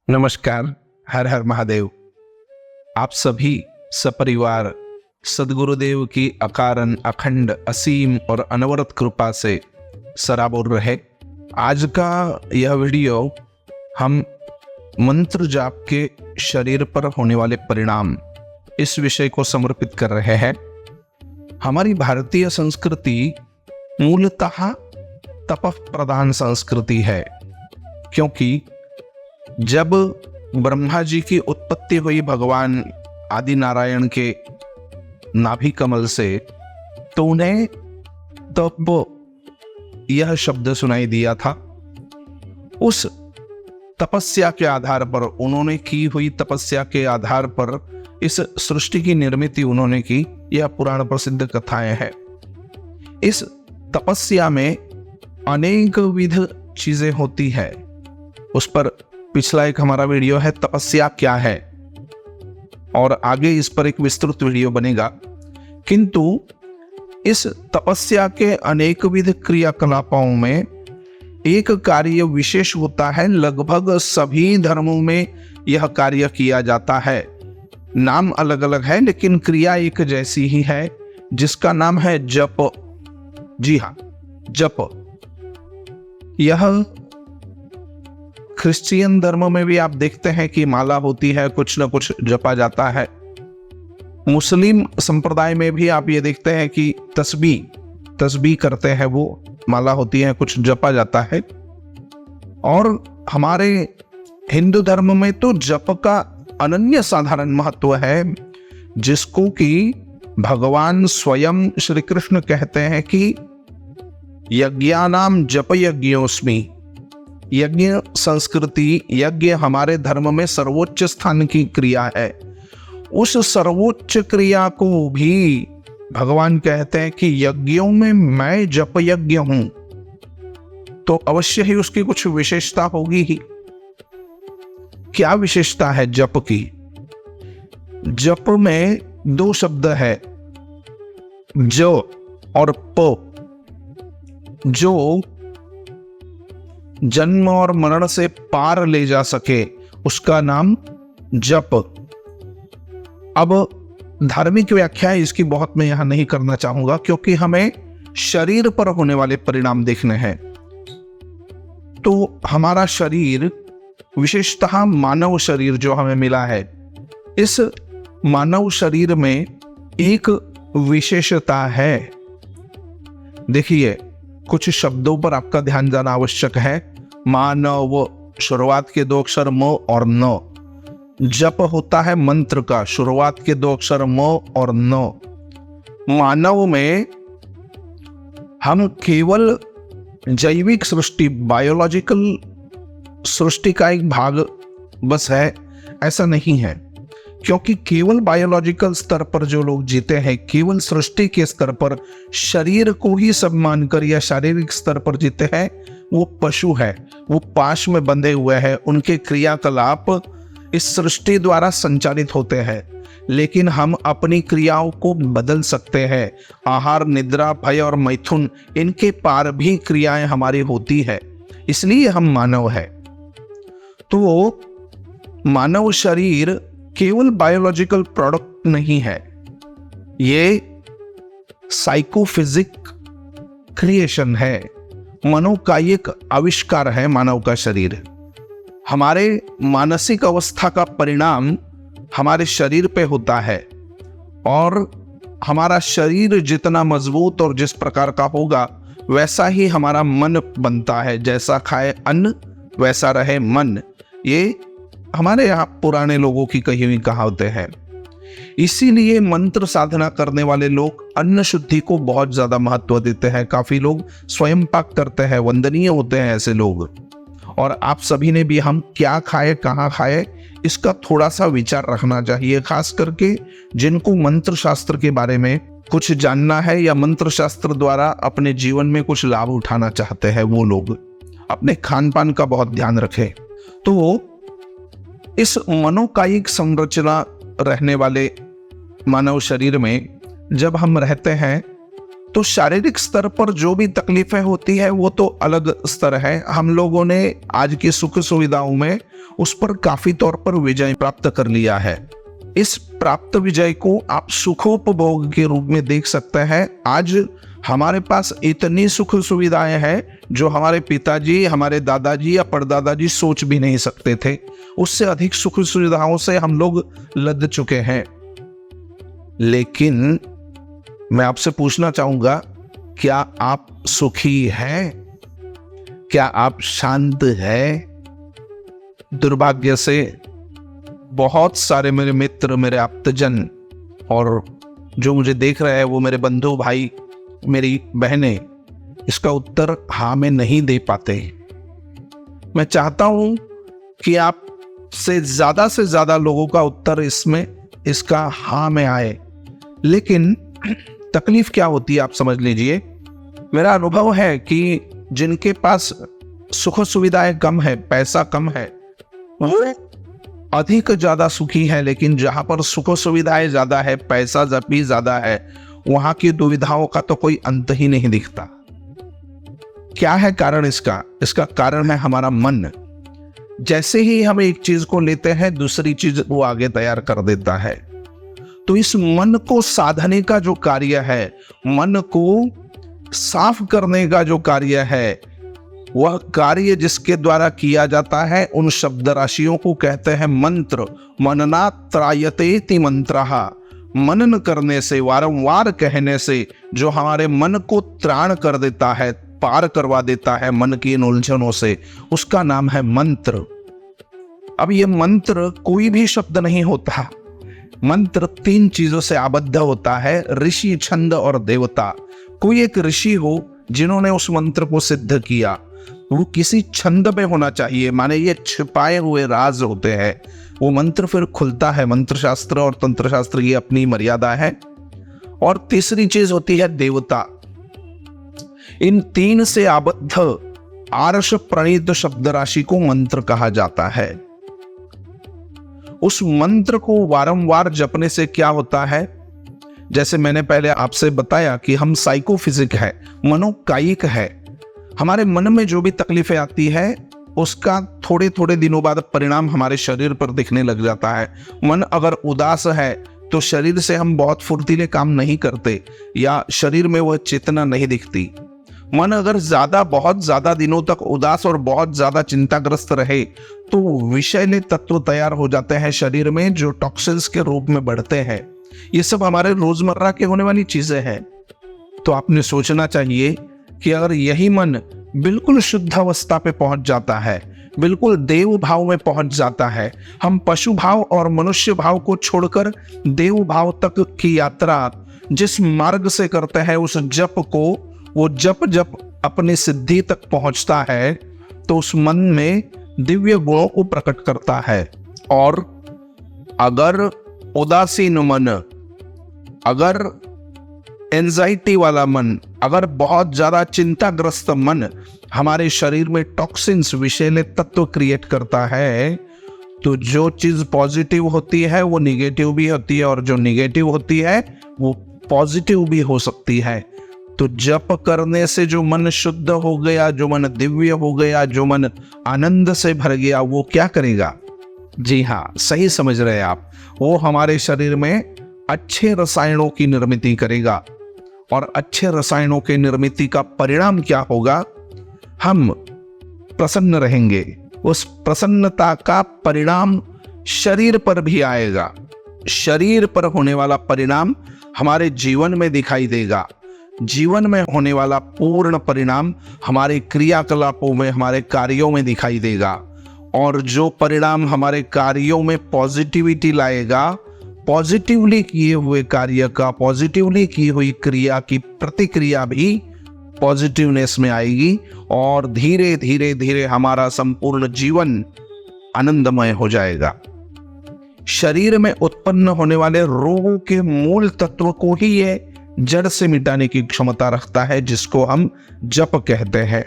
नमस्कार। हर हर महादेव। आप सभी सपरिवार सदगुरुदेव की अकारण अखंड असीम और अनवरत कृपा से सराबोर रहे। आज का यह वीडियो हम मंत्र जाप के शरीर पर होने वाले परिणाम इस विषय को समर्पित कर रहे हैं। हमारी भारतीय संस्कृति मूलतः तप प्रधान संस्कृति है, क्योंकि जब ब्रह्मा जी की उत्पत्ति हुई भगवान आदि नारायण के नाभि कमल से, तो उन्हें तप यह शब्द सुनाई दिया था। उस तपस्या के आधार पर, उन्होंने की हुई तपस्या के आधार पर इस सृष्टि की निर्मित उन्होंने की। यह पुराण प्रसिद्ध कथाएं हैं। इस तपस्या में अनेक विध चीजें होती है। उस पर पिछला एक हमारा वीडियो है तपस्या क्या है, और आगे इस पर एक विस्तृत वीडियो बनेगा। किंतु इस तपस्या के अनेक विध क्रियाकलापों में एक कार्य विशेष होता है। लगभग सभी धर्मों में यह कार्य किया जाता है। नाम अलग अलग है, लेकिन क्रिया एक जैसी ही है, जिसका नाम है जप। जी हाँ, जप। यह क्रिश्चियन धर्म में भी आप देखते हैं कि माला होती है, कुछ न कुछ जपा जाता है। मुस्लिम संप्रदाय में भी आप ये देखते हैं कि तस्बीह करते हैं, वो माला होती है, कुछ जपा जाता है। और हमारे हिंदू धर्म में तो जप का अनन्य साधारण महत्व है, जिसको कि भगवान स्वयं श्री कृष्ण कहते हैं कि यज्ञानाम जप यज्ञोस्मि। यज्ञ संस्कृति, यज्ञ हमारे धर्म में सर्वोच्च स्थान की क्रिया है। उस सर्वोच्च क्रिया को भी भगवान कहते हैं कि यज्ञों में मैं जप यज्ञ हूं, तो अवश्य ही उसकी कुछ विशेषता होगी ही। क्या विशेषता है जप की? जप में दो शब्द है, जो और प। जो जन्म और मरण से पार ले जा सके, उसका नाम जप। अब धार्मिक व्याख्या इसकी बहुत मैं यहां नहीं करना चाहूंगा, क्योंकि हमें शरीर पर होने वाले परिणाम देखने हैं। तो हमारा शरीर, विशेषतः मानव शरीर जो हमें मिला है, इस मानव शरीर में एक विशेषता है। देखिए, कुछ शब्दों पर आपका ध्यान जाना आवश्यक है। मानव, शुरुआत के दो अक्षर म और न। जप होता है मंत्र का, शुरुआत के दो अक्षर म और न। मानव में हम केवल जैविक सृष्टि, बायोलॉजिकल सृष्टि का एक भाग बस है, ऐसा नहीं है। क्योंकि केवल बायोलॉजिकल स्तर पर जो लोग जीते हैं, केवल सृष्टि के स्तर पर शरीर को ही सब मानकर या शारीरिक स्तर पर जीते हैं, वो पशु है, वो पाश में बंधे हुए हैं। उनके क्रियाकलाप इस सृष्टि द्वारा संचालित होते हैं, लेकिन हम अपनी क्रियाओं को बदल सकते हैं। आहार, निद्रा, भय और मैथुन, इनके पार भी क्रियाएं हमारी होती है, इसलिए हम मानव है। तो मानव शरीर केवल बायोलॉजिकल प्रोडक्ट नहीं है, ये साइकोफिजिक क्रिएशन है, मनोकायिक आविष्कार है। मानव का शरीर हमारे मानसिक अवस्था का परिणाम हमारे शरीर पे होता है, और हमारा शरीर जितना मजबूत और जिस प्रकार का होगा, वैसा ही हमारा मन बनता है। जैसा खाए अन्न, वैसा रहे मन। ये हमारे यहाँ पुराने लोगों की कही हुई कहावतें हैं। इसीलिए मंत्र साधना करने वाले लोग अन्न शुद्धि को बहुत ज्यादा महत्व देते हैं। काफी लोग स्वयं पाक करते हैं, वंदनीय होते हैं ऐसे लोग। और आप सभी ने भी हम क्या खाए, कहाँ खाए, इसका थोड़ा सा विचार रखना चाहिए। खास करके जिनको मंत्र शास्त्र के बारे में कुछ जानना है या मंत्र शास्त्र द्वारा अपने जीवन में कुछ लाभ उठाना चाहते हैं, वो लोग अपने खान पान का बहुत ध्यान रखें। तो इस मनोकायिक संरचना रहने वाले मानव शरीर में जब हम रहते हैं, तो शारीरिक स्तर पर जो भी तकलीफें होती है वो तो अलग स्तर है। हम लोगों ने आज की सुख सुविधाओं में उस पर काफी तौर पर विजय प्राप्त कर लिया है। इस प्राप्त विजय को आप सुखोपभोग के रूप में देख सकते हैं। आज हमारे पास इतनी सुख सुविधाएं हैं जो हमारे पिताजी, हमारे दादाजी या परदादाजी सोच भी नहीं सकते थे। उससे अधिक सुख सुविधाओं से हम लोग लद चुके हैं। लेकिन मैं आपसे पूछना चाहूंगा, क्या आप सुखी हैं? क्या आप शांत हैं? दुर्भाग्य से बहुत सारे मेरे मित्र, मेरे आप्तजन और जो मुझे देख रहे हैं वो मेरे बंधु भाई, मेरी बहनें, इसका उत्तर हाँ में नहीं दे पाते। मैं चाहता हूं कि आप से ज्यादा लोगों का उत्तर इसका हाँ में आए। लेकिन तकलीफ क्या होती है आप समझ लीजिए। मेरा अनुभव है कि जिनके पास सुख सुविधाएं कम है, पैसा कम है, वो अधिक ज्यादा सुखी है। लेकिन जहां पर सुख सुविधाएं ज्यादा है, पैसा भी ज्यादा है, वहां की दुविधाओं का तो कोई अंत ही नहीं दिखता। क्या है कारण इसका? इसका कारण है हमारा मन। जैसे ही हम एक चीज को लेते हैं, दूसरी चीज वो आगे तैयार कर देता है। तो इस मन को साधने का जो कार्य है, मन को साफ करने का जो कार्य है, वह कार्य जिसके द्वारा किया जाता है, उन शब्द राशियों को कहते हैं मंत्र। मनना त्रायतेति मंत्रः। मनन करने से, वारंवार कहने से जो हमारे मन को त्राण कर देता है, पार करवा देता है मन की इन उलझनों से, उसका नाम है मंत्र। अब ये मंत्र कोई भी शब्द नहीं होता। मंत्र 3 चीजों से आबद्ध होता है, ऋषि, छंद और देवता। कोई एक ऋषि हो जिन्होंने उस मंत्र को सिद्ध किया, वो किसी छंद में होना चाहिए, माने ये छिपाए हुए राज होते हैं। वो मंत्र फिर खुलता है। मंत्र शास्त्र और तंत्र शास्त्र की अपनी मर्यादा है। और तीसरी चीज होती है देवता। इन 3 से आबद्ध आर्ष प्रणीत शब्द राशि को मंत्र कहा जाता है। उस मंत्र को वारंवार जपने से क्या होता है, जैसे मैंने पहले आपसे बताया कि हम साइकोफिजिक है, मनोकायिक है। हमारे मन में जो भी तकलीफें आती है उसका थोड़े थोड़े दिनों बाद परिणाम हमारे शरीर पर दिखने लग जाता है। मन अगर उदास है तो शरीर से हम बहुत फुर्तीले काम नहीं करते या शरीर में वह चेतना नहीं दिखती। मन अगर बहुत ज्यादा दिनों तक उदास और बहुत ज्यादा चिंताग्रस्त रहे तो विषैले तत्व तैयार हो जाते हैं शरीर में, जो टॉक्सिन्स के रूप में बढ़ते हैं। ये सब हमारे रोजमर्रा के होने वाली चीजें हैं। तो आपने सोचना चाहिए कि अगर यही मन बिल्कुल शुद्ध अवस्था पे पहुंच जाता है, बिल्कुल देव भाव में पहुंच जाता है, हम पशु भाव और मनुष्य भाव को छोड़कर देव भाव तक की यात्रा जिस मार्ग से करते हैं, उस जप को वो जप अपने सिद्धि तक पहुंचता है, तो उस मन में दिव्य गुणों को प्रकट करता है। और अगर उदासीन मन, अगर एंजाइटी वाला मन, अगर बहुत ज्यादा चिंताग्रस्त मन हमारे शरीर में टॉक्सिन्स, विषैले तत्व क्रिएट करता है, तो जो चीज पॉजिटिव होती है वो निगेटिव भी होती है, और जो निगेटिव होती है वो पॉजिटिव भी हो सकती है। तो जप करने से जो मन शुद्ध हो गया, जो मन दिव्य हो गया, जो मन आनंद से भर गया, वो क्या करेगा? जी हाँ, सही समझ रहे हैं आप, वो हमारे शरीर में अच्छे रसायनों की निर्मित करेगा। और अच्छे रसायनों के निर्मित का परिणाम क्या होगा? हम प्रसन्न रहेंगे। उस प्रसन्नता का परिणाम शरीर पर भी आएगा। शरीर पर होने वाला परिणाम हमारे जीवन में दिखाई देगा। जीवन में होने वाला पूर्ण परिणाम हमारे क्रियाकलापों में, हमारे कार्यों में दिखाई देगा। और जो परिणाम हमारे कार्यों में पॉजिटिविटी लाएगा, पॉजिटिवली किए हुए कार्य का, पॉजिटिवली की हुई क्रिया की प्रतिक्रिया भी पॉजिटिवनेस में आएगी, और धीरे धीरे धीरे हमारा संपूर्ण जीवन आनंदमय हो जाएगा। शरीर में उत्पन्न होने वाले रोगों के मूल तत्व को ही ये जड़ से मिटाने की क्षमता रखता है, जिसको हम जप कहते हैं।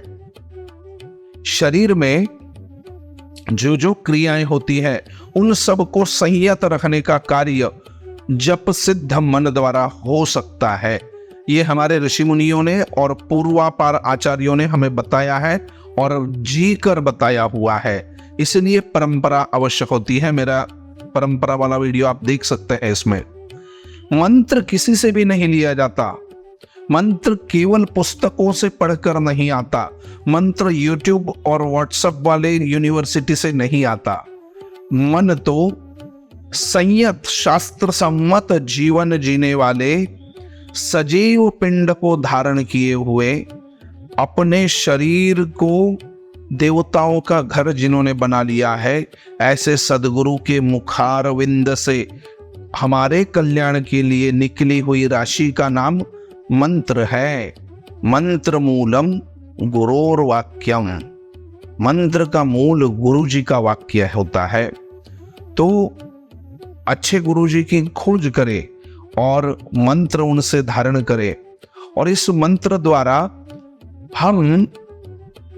शरीर में जो जो क्रियाएं होती है उन सब को संयत रखने का कार्य जप सिद्ध मन द्वारा हो सकता है। ये हमारे ऋषि मुनियों ने और पूर्वापार आचार्यों ने हमें बताया है और जी कर बताया हुआ है, इसलिए परंपरा आवश्यक होती है। मेरा परंपरा वाला वीडियो आप देख सकते हैं। इसमें मंत्र किसी से भी नहीं लिया जाता, मंत्र केवल पुस्तकों से पढ़कर नहीं आता, मंत्र यूट्यूब और व्हाट्सएप वाले यूनिवर्सिटी से नहीं आता। मन तो संयत शास्त्र सम्मत जीवन जीने वाले सजीव पिंड को धारण किए हुए, अपने शरीर को देवताओं का घर जिन्होंने बना लिया है, ऐसे सदगुरु के मुखारविंद से हमारे कल्याण के लिए निकली हुई राशि का नाम मंत्र है। मंत्र मूलम गुरोर वाक्यम, मंत्र का मूल गुरु जी का वाक्य होता है। तो अच्छे गुरु जी की खोज करें और मंत्र उनसे धारण करें, और इस मंत्र द्वारा हम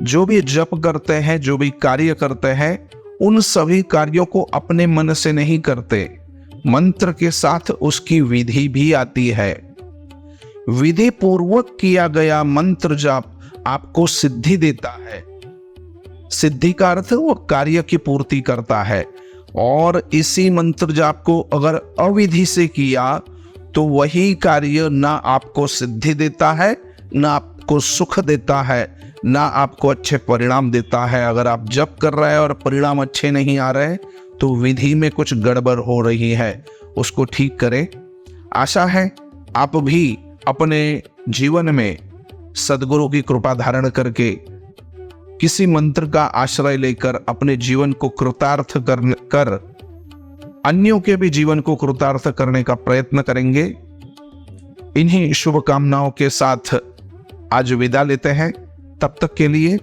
जो भी जप करते हैं, जो भी कार्य करते हैं, उन सभी कार्यों को अपने मन से नहीं करते, मंत्र के साथ उसकी विधि भी आती है। विधि पूर्वक किया गया मंत्र जाप आपको सिद्धि देता है। सिद्धि का अर्थ वो कार्य की पूर्ति करता है, और इसी मंत्र जाप को अगर अविधि से किया तो वही कार्य ना आपको सिद्धि देता है, ना आपको सुख देता है, ना आपको अच्छे परिणाम देता है। अगर आप जप कर रहे हैं और परिणाम अच्छे नहीं आ रहे, तो विधि में कुछ गड़बड़ हो रही है, उसको ठीक करें। आशा है आप भी अपने जीवन में सद्गुरु की कृपा धारण करके किसी मंत्र का आश्रय लेकर अपने जीवन को कृतार्थ कर अन्यों के भी जीवन को कृतार्थ करने का प्रयत्न करेंगे। इन्हीं शुभकामनाओं के साथ आज विदा लेते हैं। तब तक के लिए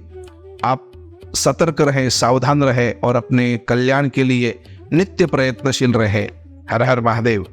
आप सतर्क रहें, सावधान रहें और अपने कल्याण के लिए नित्य प्रयत्नशील रहें। हर हर महादेव।